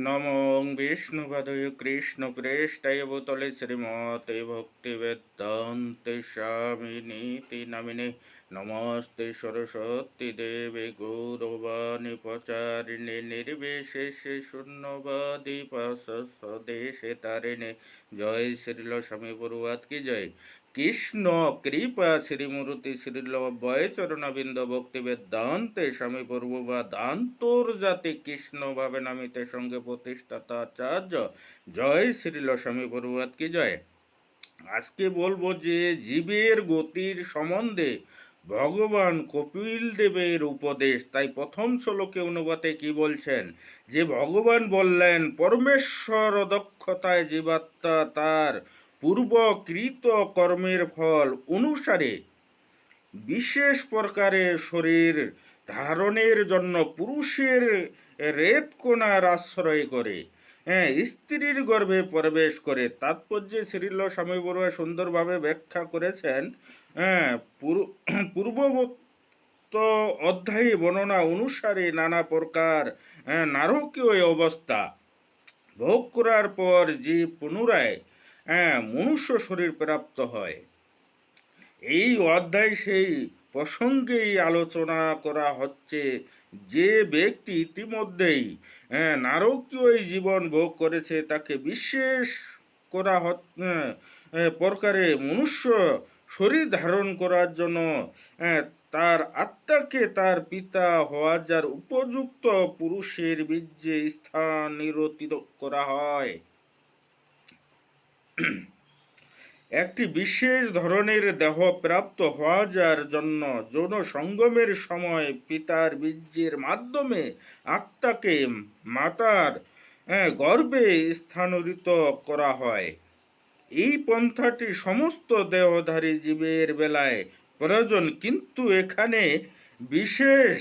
নমো বিষ্ণুপদয় কৃষ্ণপ্রেষ্টায় ভূতলে শ্রীমতে ভক্তিবেদান্তে স্বামিনীতি নামিনে নমস্তে সরস্বতী দেবে গৌরবাণী প্রচারিণে নির্বিশেষে শূন্যবাদী স্বদেশে তারিণে। জয় শ্রীল স্বামী প্রভুপাদ কি জয়। কৃষ্ণ কৃপা শ্রীমূর্তি শ্রীল বয়চরণাবিন্দ ভক্তি বেদান্তে স্বামী প্রভুপাদ আন্তর্জাতিক কৃষ্ণ ভাবে নামিতে সঙ্গে প্রতিষ্ঠাতা আচার্য। জয় শ্রীল স্বামী প্রভুপাদ কি জয়। আজকে বলবো যে জীবের গতির সম্বন্ধে ভগবান কপিল দেবের উপদেশ। তাই প্রথম শ্লোকে অনুবাদে কি বলছেন, যে ভগবান বললেন পরমেশ্বর দক্ষতায় জীবাত্মা তার পূর্বকৃত কর্মের ফল অনুসারে বিশেষ প্রকারে শরীর ধারণের জন্য পুরুষের রেতকোনার আশ্রয় করে স্ত্রীর গর্ভে প্রবেশ করে। তাৎপর্যে শ্রীল স্বামী বড়ুয়া সুন্দরভাবে ব্যাখ্যা করেছেন। পূর্ববর্ত অধ্যায়ে বর্ণনা অনুসারে নানা প্রকার নারকীয় অবস্থা ভোগ করার পর যে পুনরায় মনুষ্য শরীর প্রাপ্ত হয়, এই অধ্যায় সেই প্রসঙ্গেই আলোচনা করা হচ্ছে। যে ব্যক্তি ইতিমধ্যেই নারকীয় জীবন ভোগ করেছে তাকে বিশেষ করা প্রকারে মনুষ্য শরীর ধারণ করার জন্য তার আত্মাকে তার পিতা হওয়া যার উপযুক্ত পুরুষের বীর্যে স্থান নিরূপিত করা হয়। একটি বিশেষ ধরনের দেহ প্রাপ্ত হওয়া যার জন্য যৌন সঙ্গমের সময় পিতার বীর্যের মাধ্যমে আত্মাকে মাতার গর্ভে স্থানান্তরিত করা হয়। এই পন্থাটি সমস্ত দেহধারী জীবের বেলায় প্রয়োজন, কিন্তু এখানে বিশেষ